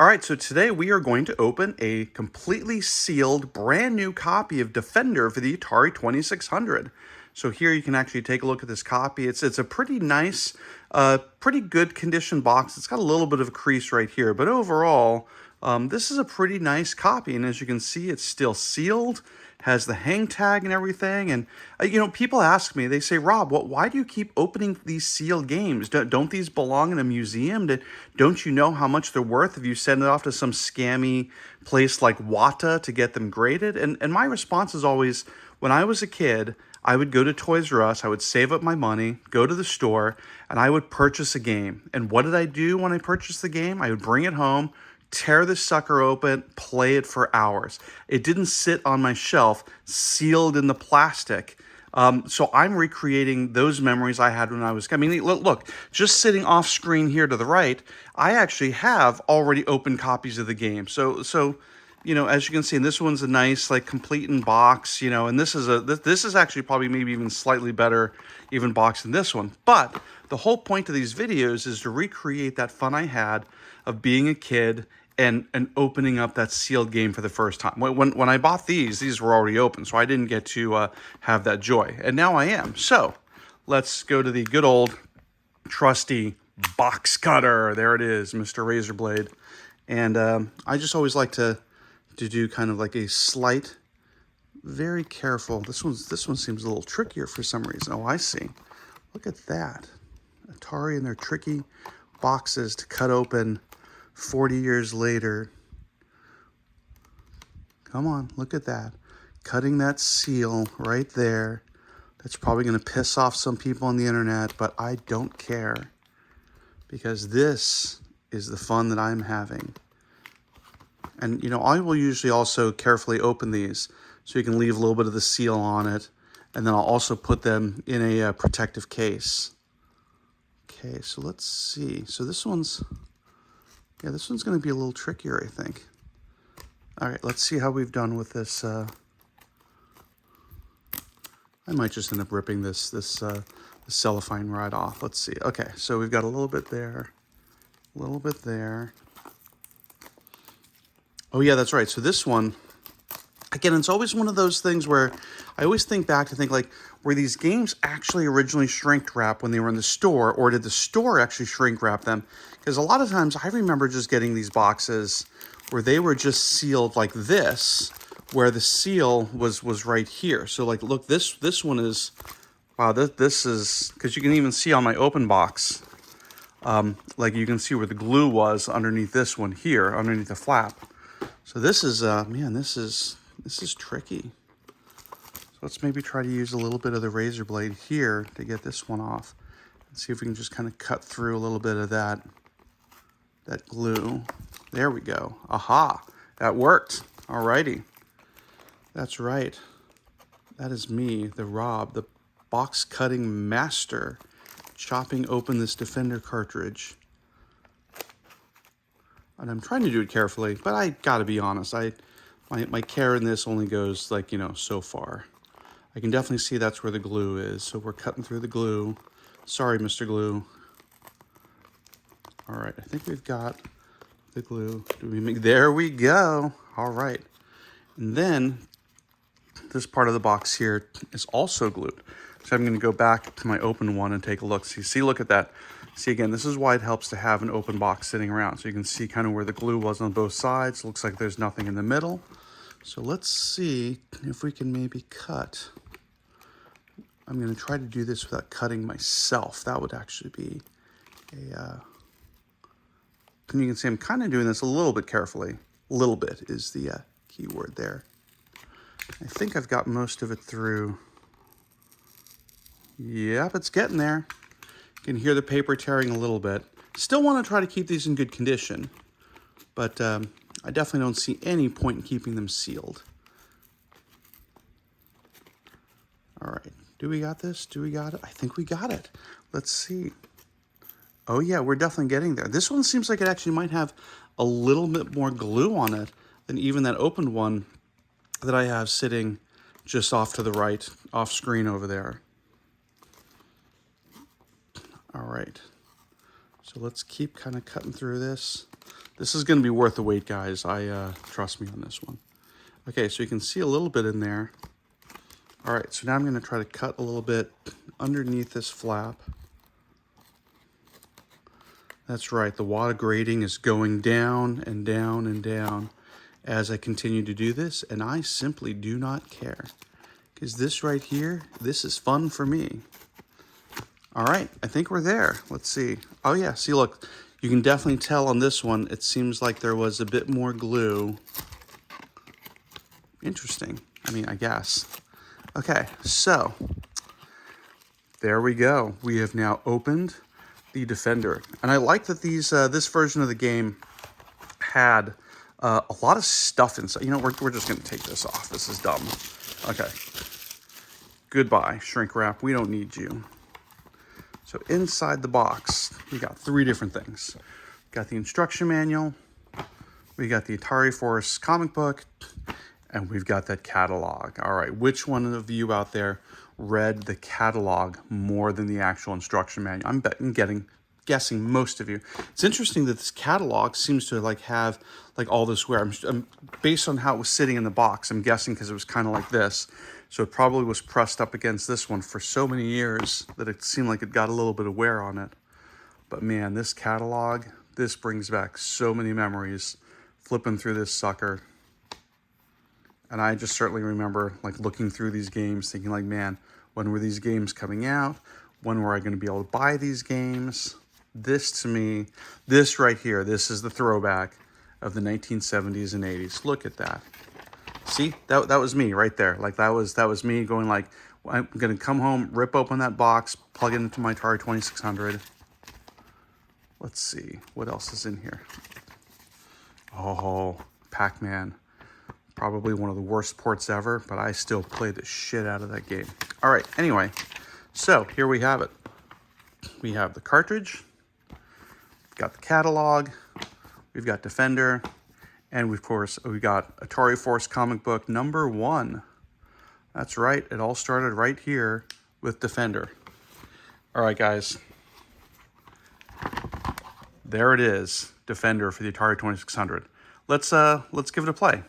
All right, so today we are going to open a completely sealed, brand new copy of Defender for the Atari 2600. So here you can actually take a look at this copy. It's a pretty nice, pretty good condition box. It's got a little bit of a crease right here, but overall, this is a pretty nice copy. And as you can see, it's still sealed, has the hang tag and everything. And, people ask me, they say, Rob, why do you keep opening these sealed games? Don't these belong in a museum? Don't you know how much they're worth if you send it off to some scammy place like Wata to get them graded? And my response is always, when I was a kid, I would go to Toys R Us, I would save up my money, go to the store, and I would purchase a game. And what did I do when I purchased the game? I would bring it home, tear this sucker open, play it for hours. It didn't sit on my shelf, sealed in the plastic. So I'm recreating those memories I had when I was, look, just sitting off screen here to the right, I actually have already opened copies of the game. So as you can see, and this one's a nice, like, complete in box, and this is actually probably maybe even slightly better even box than this one. But the whole point of these videos is to recreate that fun I had of being a kid and opening up that sealed game for the first time. When I bought these were already open, so I didn't get to have that joy. And now I am. So let's go to the good old trusty box cutter. There it is, Mr. Razor Blade. And I just always like to do kind of like a slight, very careful. This one seems a little trickier for some reason. Oh, I see. Look at that. Atari and their tricky boxes to cut open 40 years later. Come on, look at that. Cutting that seal right there. That's probably going to piss off some people on the internet, but I don't care, because this is the fun that I'm having. And, I will usually also carefully open these so you can leave a little bit of the seal on it. And then I'll also put them in a protective case. Okay, so let's see. So this one's going to be a little trickier, I think. All right, let's see how we've done with this. I might just end up ripping this cellophane right off. Let's see. Okay, so we've got a little bit there, a little bit there. Oh, yeah, that's right. So this one, again, it's always one of those things where I always think back to think, like, were these games actually originally shrink wrap when they were in the store, or did the store actually shrink wrap them? Because a lot of times I remember just getting these boxes where they were just sealed like this, where the seal was right here. So, like, look, this one is, wow, this is, because you can even see on my open box, like, you can see where the glue was underneath this one here, underneath the flap. So this is, man, this is tricky. So let's maybe try to use a little bit of the razor blade here to get this one off. And see if we can just kind of cut through a little bit of that glue. There we go. Aha, that worked. Alrighty. That's right. That is me, the Rob, the box cutting master, chopping open this Defender cartridge. And I'm trying to do it carefully, but I gotta be honest, my care in this only goes, like, so far. I can definitely see that's where the glue is, so we're cutting through the glue. Sorry, Mr. Glue. All right, I think we've got the glue. There we go. All right. And then this part of the box here is also glued. So I'm gonna go back to my open one and take a look. See, look at that. See, again, this is why it helps to have an open box sitting around. So you can see kind of where the glue was on both sides. Looks like there's nothing in the middle. So let's see if we can maybe cut. I'm going to try to do this without cutting myself. That would actually be and you can see I'm kind of doing this a little bit carefully. A little bit is the key word there. I think I've got most of it through. Yep, it's getting there. You can hear the paper tearing a little bit. Still want to try to keep these in good condition, but I definitely don't see any point in keeping them sealed. All right, do we got this? Do we got it? I think we got it. Let's see. Oh yeah, we're definitely getting there. This one seems like it actually might have a little bit more glue on it than even that opened one that I have sitting just off to the right, off screen over there. All right, so let's keep kind of cutting through this. This is going to be worth the wait, guys. Trust me on this one. Okay, so you can see a little bit in there. All right, so now I'm going to try to cut a little bit underneath this flap. That's right, the water grading is going down and down and down as I continue to do this, and I simply do not care. Because this right here, this is fun for me. All right, I think we're there. Let's see. Oh yeah, see, look, you can definitely tell on this one, it seems like there was a bit more glue. Interesting, I mean, I guess. Okay, so there we go. We have now opened the Defender. And I like that this version of the game had a lot of stuff inside. You know, we're just going to take this off. This is dumb. Okay. Goodbye, shrink wrap. We don't need you. So inside the box, we got 3 different things. Got the instruction manual. We got the Atari Force comic book. And we've got that catalog. All right, which one of you out there read the catalog more than the actual instruction manual? I'm guessing most of you. It's interesting that this catalog seems to have all this wear. I'm based on how it was sitting in the box, I'm guessing because it was kind of like this. So it probably was pressed up against this one for so many years that it seemed like it got a little bit of wear on it. But man, this catalog, this brings back so many memories flipping through this sucker. And I just certainly remember looking through these games thinking man, when were these games coming out? When were I going to be able to buy these games? This to me, this right here, this is the throwback of the 1970s and 80s. Look at that. See, that was me right there. That was me going I'm going to come home, rip open that box, plug it into my Atari 2600. Let's see, what else is in here? Oh, Pac-Man. Probably one of the worst ports ever, but I still play the shit out of that game. All right, anyway, so here we have it. We have the cartridge, we've got the catalog, we've got Defender, and of course, we got Atari Force comic book number 1. That's right, it all started right here with Defender. All right, guys. There it is, Defender for the Atari 2600. Let's give it a play.